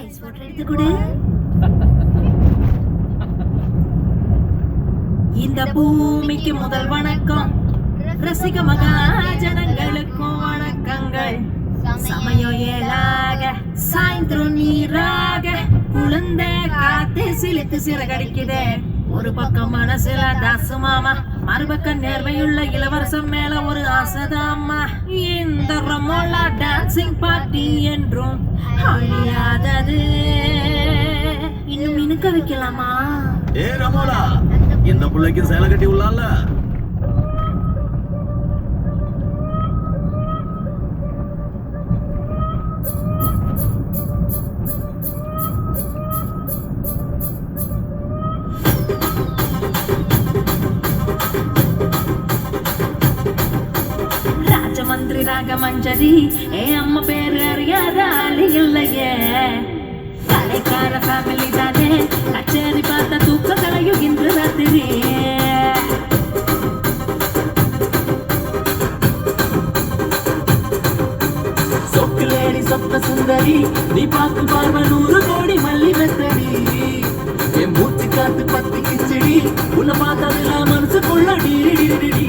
Ice water எடுத்து கொடு. இந்த பூமிக்கு முதல் வணக்கம், ரசிக மகாஜனங்களுக்கும் வணக்கங்கள். சமயம் ஏழாக சாயந்திரம் நீராக குழந்தை காத்து சிலித்து சிறகடிக்குதே. ஒரு பக்கம் மனசுல தாசு மாமா, மறுபக்கம் நேர்மையுள்ள இளவரசம் மேல ஒரு ஆசைதாம்மா. இந்த ரமோலா டான்சிங் பார்ட்டி என்றும் அழியாதது. இன்னும் இனுக்க வைக்கலாமா? ஏ ரமோலா, இந்த பிள்ளைக்கு சேலை கட்டி உள்ளால. ராஜமந்திரி ராகமஞ்சரி, அம்மா பேரு அறியாத ஆளு இல்லையே. கலைக்கார ஃபேமிலி தானே, கச்சேரி பார்த்த தூக்க கலையும் இன்று ராத்திரி. சொக்குலேடி சொப்ப சுந்தரி, நீ பார்க்கும் பார்வை 100 கோடி மல்லி மெத்தடி. என் மூச்சு காத்து பத்து கிச்சடி, உன்னை பார்த்ததுலாம் மனசுக்குள்ள டிடி.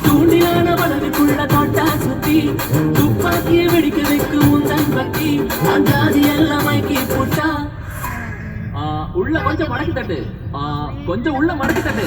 தூண்டிலான வளருக்குள்ள தோட்டா சுத்தி, துப்பாக்கிய வெடிக்க வைக்கும் உந்தன் பத்தி. நான் ஜாதி எல்லாம் மைக்கி போட்டா உள்ள கொஞ்சம் மடக்கி தட்டு, கொஞ்சம் உள்ள மடக்கி தட்டு.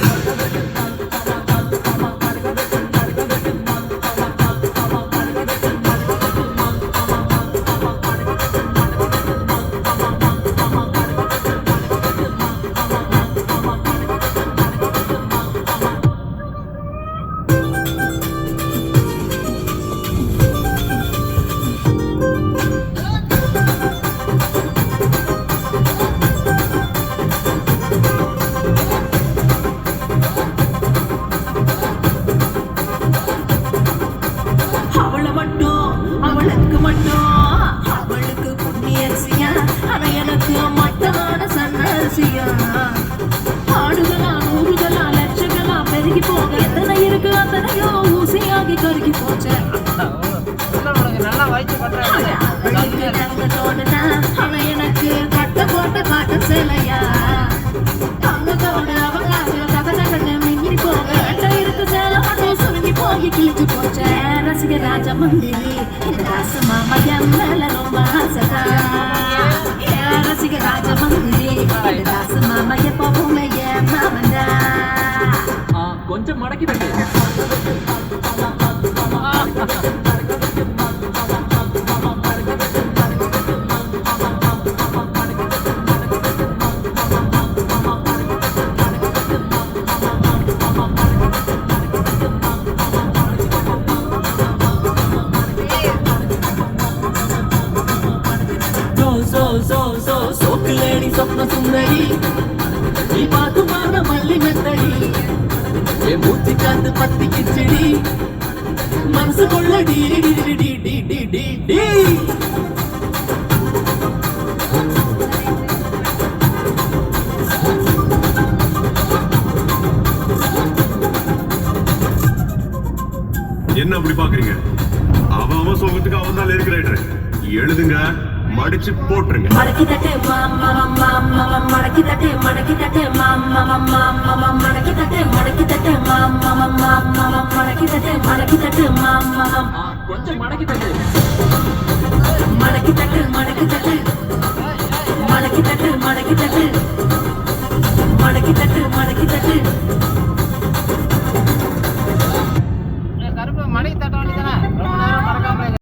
அவளுக்கு பொன்னியரிசியா, ஆனா எனக்கு மட்டமான சன்னரிசியா. ஆடுகளா நூறுகளா லட்சங்களா பெருகி போக எத்தனை இருக்கு அத்தனையோ ஊசியாகி கருகி போச்சு. ஆனா எனக்கு கட்ட போட்ட காட்ட சேலையா. தங்கத்தோட அவகாச தகதகன்னு மின்னி போக இருக்கு சேலை மட்டும் சுருங்கி போய் கிழிச்சு போச்ச. ரசிக ராஜமந்திரி, இந்த ராசு மாமா என் மேல ரொம்ப ஆசைதா. ரசிக ராஜமந்திரி, இந்த ராசு மாமா எப்பவுமே என் மாமன்டா. கொஞ்சம் மடக்கி தட்டு. சொக்குலேடி சொப்ன சுந்தரி, நீ பார்த்து மாற மல்லி மெத்தடி. என் மூச்சு காத்து பத்தி கிச்சடி, மனசு கொள்ள டி. என்ன அப்படி பாக்குறீங்க? அவன் சோகத்துக்கு அவன் தான் இருக்கிற. எழுதுங்க, மடிச்சு போட்டுருங்க. மடக்கி தட்டு மாமா மாமா, மடக்கி தட்டு மடக்கி தட்டு மாமா மாமா, மடக்கி தட்டு மடக்கி தட்டு மாமா மாமா, மடக்கி தட்டு மடக்கி தட்டு மாமா. கொஞ்சம் மடக்கி தட்டு. மடக்கி தட்டு மடக்கி தட்டு, மடக்கி தட்டு மடக்கி தட்டு.